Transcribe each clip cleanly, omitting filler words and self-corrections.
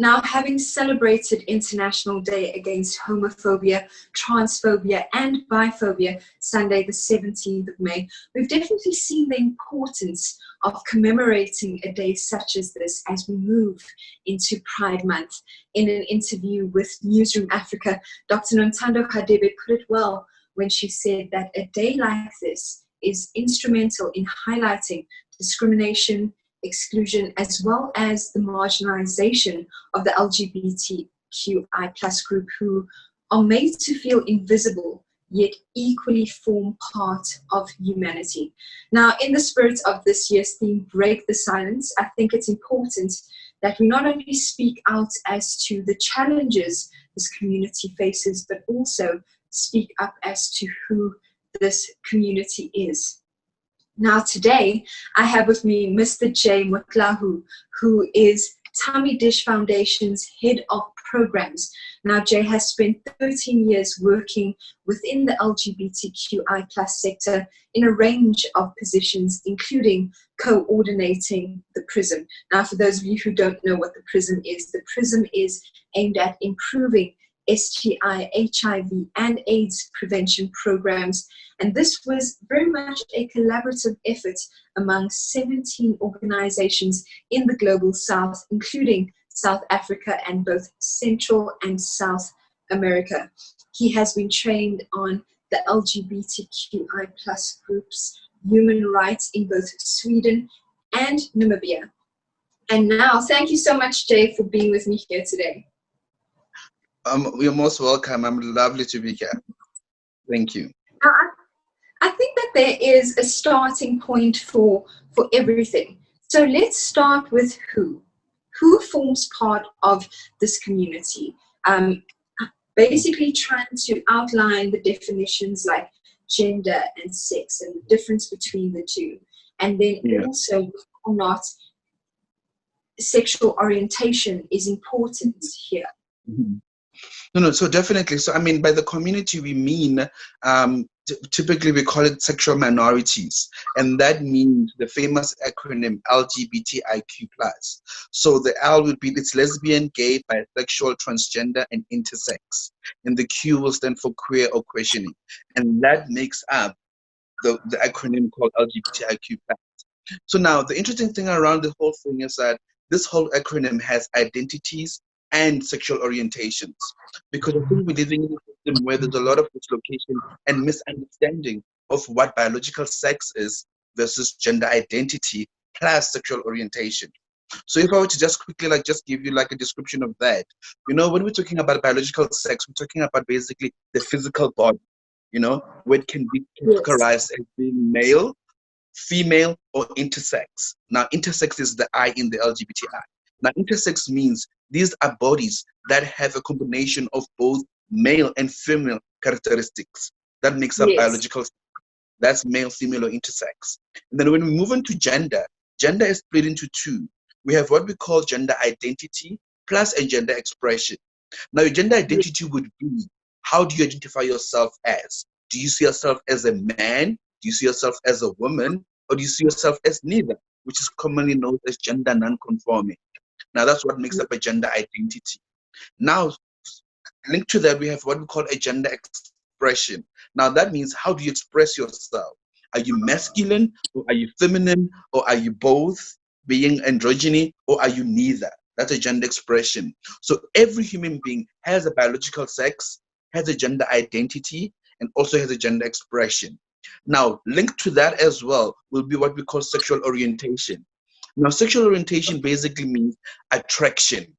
Now, having celebrated International Day Against Homophobia, Transphobia, and Biphobia, Sunday the 17th of May, we've definitely seen the importance of commemorating a day such as this as we move into Pride Month. In an interview with Newsroom Africa, Dr. Nontando Hadebe put it well when she said that a day like this is instrumental in highlighting discrimination, exclusion, as well as the marginalization of the LGBTQI plus group, who are made to feel invisible, yet equally form part of humanity. Now, in the spirit of this year's theme, Break the Silence, I think it's important that we not only speak out as to the challenges this community faces, but also speak up as to who this community is. Now today, I have with me Mr. J. Matlou, who is Tummy Dish Foundation's Head of Programs. Now, Jay has spent 13 years working within the LGBTQI plus sector in a range of positions, including coordinating the PRISM. Now, for those of you who don't know what the PRISM is aimed at improving STI, HIV, and AIDS prevention programs. And this was very much a collaborative effort among 17 organizations in the Global South, including South Africa and both Central and South America. He has been trained on the LGBTQI plus groups, human rights in both Sweden and Namibia. And now, thank you so much, Jay, for being with me here today. You're most welcome. I'm lovely to be here. Thank you. I think that there is a starting point for everything. So let's start with who. Who forms part of this community? Basically trying to outline the definitions like gender and sex and the difference between the two. And then also whether or not sexual orientation is important here. Mm-hmm. No, so definitely. So, I mean, by the community, we mean, typically we call it sexual minorities. And that means the famous acronym LGBTIQ+. So the L would be, it's lesbian, gay, bisexual, transgender, and intersex. And the Q will stand for queer or questioning. And that makes up the acronym called LGBTIQ+. So now, the interesting thing around the whole thing is that this whole acronym has identities and sexual orientations, because I think we're living in a system where there's a lot of dislocation and misunderstanding of what biological sex is versus gender identity plus sexual orientation. So if I were to just quickly just give you like a description of that, you know, when we're talking about biological sex, we're talking about basically the physical body, you know, where it can be categorized as being male, female, or intersex. Now, intersex is the I in the LGBTI. Now, intersex means these are bodies that have a combination of both male and female characteristics. That makes up biological sex. That's male, female, or intersex. And then when we move on to gender, gender is split into two. We have what we call gender identity plus a gender expression. Now, your gender identity would be, how do you identify yourself as? Do you see yourself as a man? Do you see yourself as a woman? Or do you see yourself as neither, which is commonly known as gender non-conforming? Now, that's what makes up a gender identity. Now, linked to that, we have what we call a gender expression. Now, that means, how do you express yourself? Are you masculine, or are you feminine, or are you both, being androgyny, or are you neither? That's a gender expression. So every human being has a biological sex, has a gender identity, and also has a gender expression. Now, linked to that as well will be what we call sexual orientation. Now, sexual orientation basically means attraction.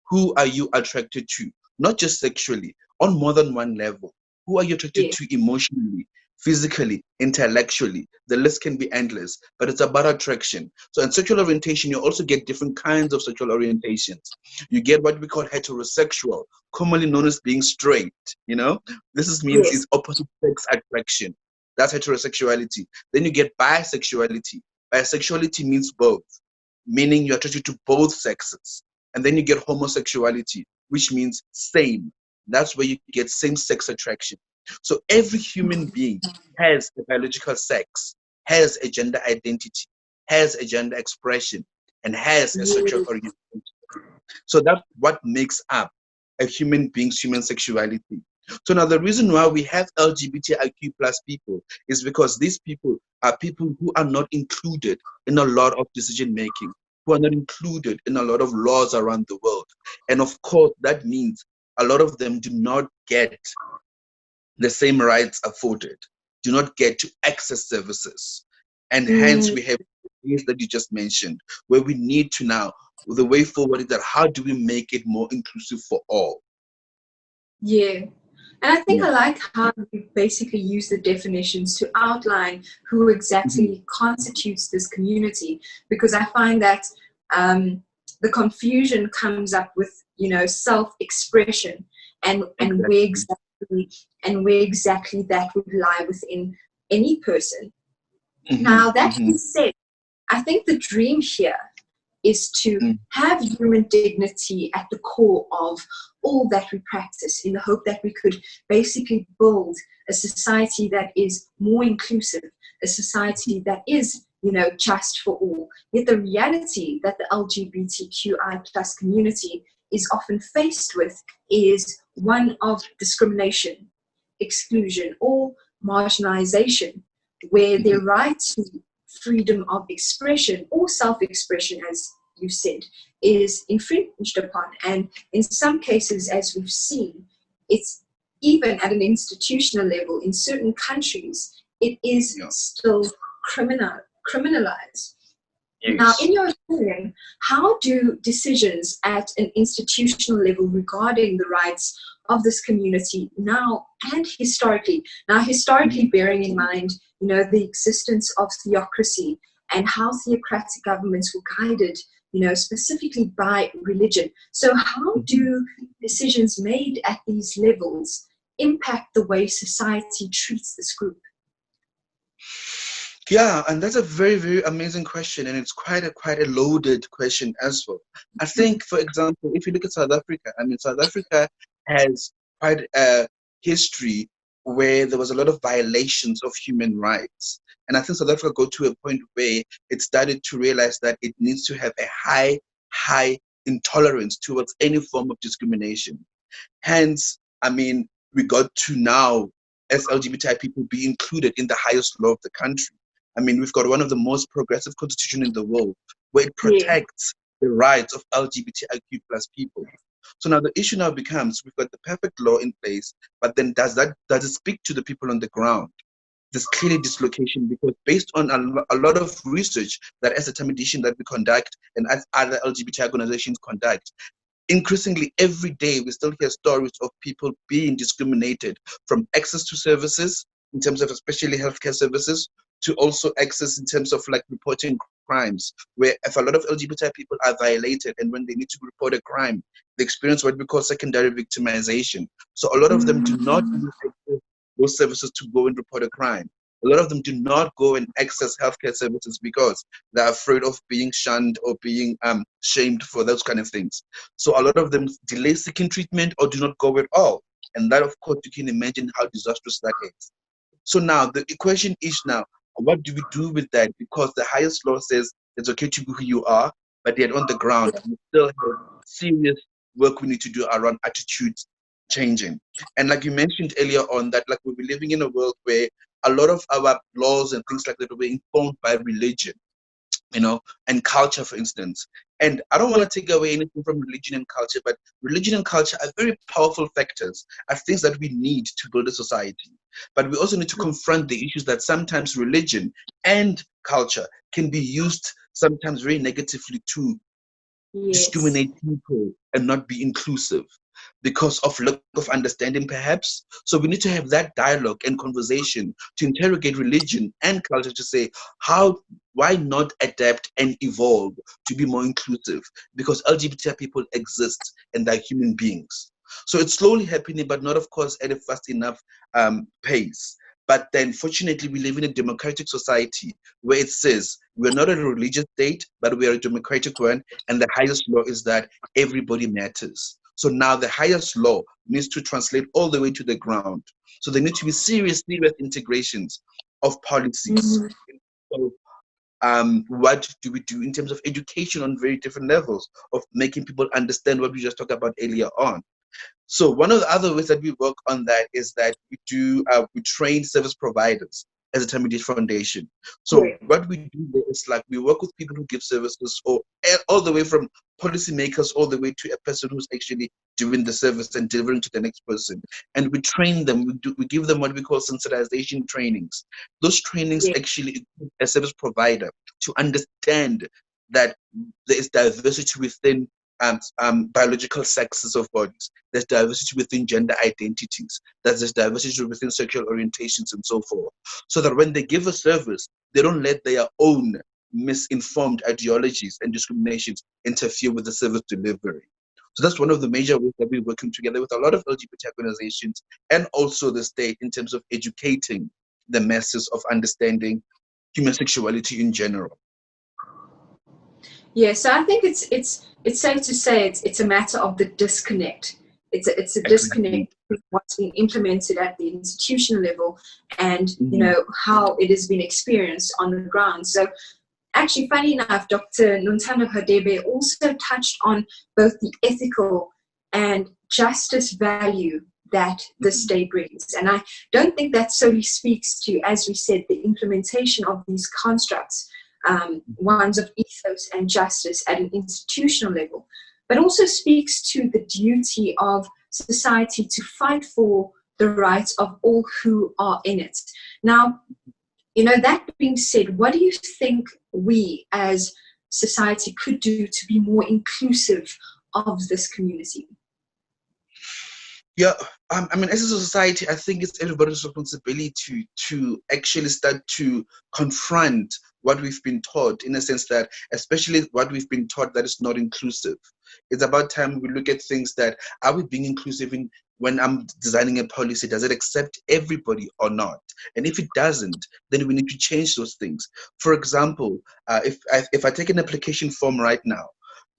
Who are you attracted to? Not just sexually, on more than one level. Who are you attracted to emotionally, physically, intellectually? The list can be endless, but it's about attraction. So in sexual orientation, you also get different kinds of sexual orientations. You get what we call heterosexual, commonly known as being straight, you know? This means it's opposite sex attraction. That's heterosexuality. Then you get bisexuality. Bisexuality means both, meaning you're attracted to both sexes. And then you get homosexuality, which means same. That's where you get same-sex attraction. So every human being has a biological sex, has a gender identity, has a gender expression, and has a sexual orientation. So that's what makes up a human being's human sexuality. So now the reason why we have LGBTIQ plus people is because these people are people who are not included in a lot of decision making, who are not included in a lot of laws around the world. And of course, that means a lot of them do not get the same rights afforded, do not get to access services. And hence we have things that you just mentioned, where we need to now, the way forward is that how do we make it more inclusive for all? Yeah. And I think I like how you basically use the definitions to outline who exactly constitutes this community, because I find that the confusion comes up with, self-expression and where exactly that would lie within any person. Now, that being said, I think the dream here is to have human dignity at the core of all that we practice, in the hope that we could basically build a society that is more inclusive, a society that is, just for all. Yet the reality that the LGBTQI plus community is often faced with is one of discrimination, exclusion, or marginalization, where their right to freedom of expression or self-expression, as you said, is infringed upon. And in some cases, as we've seen, it's even at an institutional level in certain countries, it is still criminalized. Yes. Now, in your opinion, how do decisions at an institutional level regarding the rights of this community now and historically, bearing in mind, the existence of theocracy and how theocratic governments were guided, specifically by religion. So how do decisions made at these levels impact the way society treats this group? Yeah, and that's a very, very amazing question, and it's quite a loaded question as well. I think, for example, if you look at South Africa, South Africa has quite a history where there was a lot of violations of human rights. And I think South Africa got to a point where it started to realize that it needs to have a high intolerance towards any form of discrimination. Hence, we got to now, as LGBTI people, be included in the highest law of the country. We've got one of the most progressive constitutions in the world, where it protects the rights of LGBTIQ plus people. So now the issue now becomes, we've got the perfect law in place, but then does it speak to the people on the ground? There's clearly dislocation, because based on a lot of research that as a Tamidishan that we conduct and as other LGBT organizations conduct, increasingly every day we still hear stories of people being discriminated from access to services, in terms of especially healthcare services, to also access in terms of like reporting crimes, where if a lot of LGBT people are violated and when they need to report a crime, they experience what we call secondary victimization. So a lot of them do not access those services to go and report a crime. A lot of them do not go and access healthcare services because they're afraid of being shunned or being shamed for those kind of things. So a lot of them delay seeking treatment or do not go at all. And that, of course, you can imagine how disastrous that is. So now the question is now, what do we do with that? Because the highest law says it's okay to be who you are, but yet on the ground, we still have serious work we need to do around attitudes changing. And like you mentioned earlier on, that like we'll be living in a world where a lot of our laws and things like that were informed by religion, and culture, for instance. And I don't want to take away anything from religion and culture, but religion and culture are very powerful factors, are things that we need to build a society. But we also need to confront the issues that sometimes religion and culture can be used sometimes very negatively to discriminate people and not be inclusive because of lack of understanding, perhaps. So we need to have that dialogue and conversation to interrogate religion and culture to say, why not adapt and evolve to be more inclusive? Because LGBT people exist and they're human beings. So it's slowly happening, but not, of course, at a fast enough pace. But then, fortunately, we live in a democratic society where it says we're not a religious state, but we are a democratic one. And the highest law is that everybody matters. So now the highest law needs to translate all the way to the ground. So there need to be serious integrations of policies. So What do we do in terms of education on very different levels of making people understand what we just talked about earlier on? So one of the other ways that we work on that is that we train service providers as a intermediate foundation. So Yeah. what we do there is like we work with people who give services, or all the way from policymakers all the way to a person who's actually doing the service and delivering to the next person. And we train them. We give them what we call sensitization trainings. Those trainings Yeah. actually equip a service provider to understand that there is diversity within biological sexes of bodies. There's diversity within gender identities. There's diversity within sexual orientations and so forth. So that when they give a service, they don't let their own misinformed ideologies and discriminations interfere with the service delivery. So that's one of the major ways that we're working together with a lot of LGBT organizations and also the state in terms of educating the masses of understanding human sexuality in general. Yeah, so I think it's safe to say it's a matter of the disconnect. It's a disconnect between what's being implemented at the institutional level and how it has been experienced on the ground. So actually, funny enough, Dr. Nontando Hadebe also touched on both the ethical and justice value that the state brings. And I don't think that solely speaks to, as we said, the implementation of these constructs, ones of ethos and justice at an institutional level, but also speaks to the duty of society to fight for the rights of all who are in it. Now, that being said, what do you think we as society could do to be more inclusive of this community? Yeah, I mean, as a society, I think it's everybody's responsibility to actually start to confront what we've been taught, in a sense that, especially what we've been taught that is not inclusive. It's about time we look at things that, are we being inclusive in when I'm designing a policy? Does it accept everybody or not? And if it doesn't, then we need to change those things. For example, if I take an application form right now,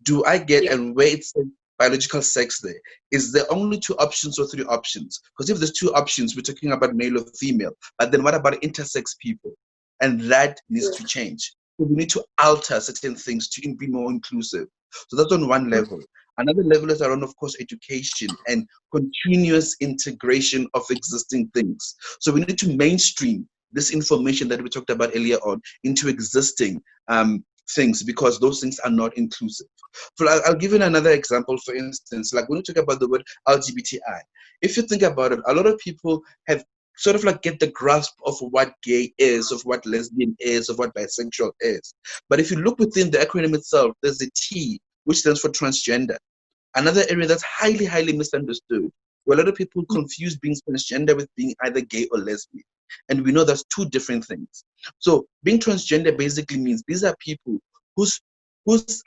do I get a where it says biological sex there? Is there only 2 options or 3 options? Because if there's 2 options, we're talking about male or female. But then what about intersex people? And that needs to change. So we need to alter certain things to be more inclusive. So that's on one level. Another level is around, of course, education and continuous integration of existing things. So we need to mainstream this information that we talked about earlier on into existing things, because those things are not inclusive. I'll give you another example. For instance, like when you talk about the word LGBTI, if you think about it, a lot of people have sort of like get the grasp of what gay is, of what lesbian is, of what bisexual is. But if you look within the acronym itself, there's a T, which stands for transgender. Another area that's highly, highly misunderstood, where a lot of people confuse being transgender with being either gay or lesbian. And we know that's 2 different things. So being transgender basically means these are people whose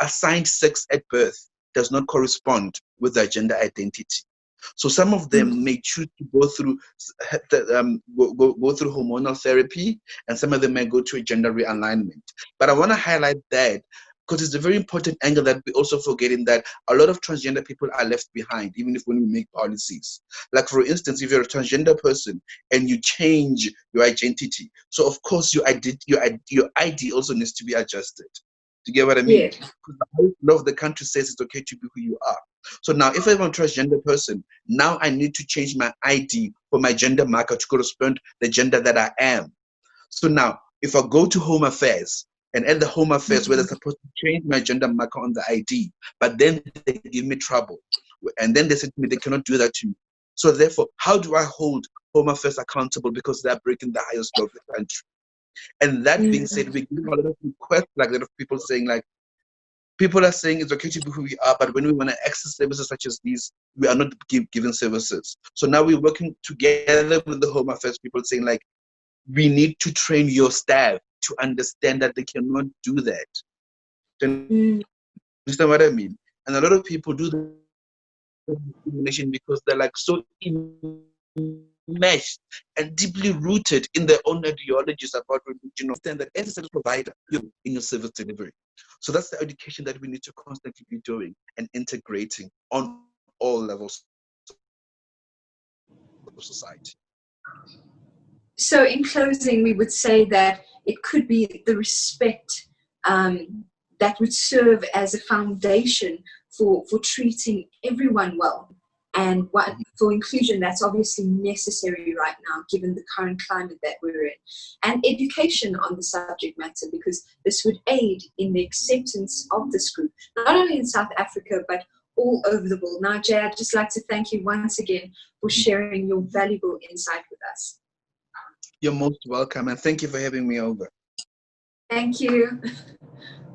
assigned sex at birth does not correspond with their gender identity. So some of them may choose to go through go through hormonal therapy, and some of them may go to a gender realignment. But I want to highlight that because it's a very important angle that we also forgetting, that a lot of transgender people are left behind, even if when we make policies. Like for instance, if you're a transgender person and you change your identity, so of course your ID also needs to be adjusted. Do you get what I mean? Yeah. Because the whole law of the country says it's okay to be who you are. So now, if I'm a transgender person, now I need to change my ID for my gender marker to correspond to the gender that I am. So now, if I go to Home Affairs, and at the Home Affairs where they're supposed to change my gender marker on the ID, but then they give me trouble. And then they say to me they cannot do that to me. So therefore, how do I hold Home Affairs accountable because they're breaking the highest law of the country? And that being said, we get a lot of requests like that of people saying like, people are saying it's okay to be who we are, but when we want to access services such as these, we are not given services. So now we're working together with the Home Affairs people saying like, we need to train your staff to understand that they cannot do that. Do you understand what I mean? And a lot of people do the discrimination because they're like so enmeshed and deeply rooted in their own ideologies about religion. Understand that as a service provider, you're in your service delivery. So that's the education that we need to constantly be doing and integrating on all levels of society. So in closing, we would say that it could be the respect that would serve as a foundation for treating everyone well. And what, for inclusion, that's obviously necessary right now, given the current climate that we're in. And education on the subject matter, because this would aid in the acceptance of this group, not only in South Africa, but all over the world. Now, Jay, I'd just like to thank you once again for sharing your valuable insight with us. You're most welcome, and thank you for having me over. Thank you.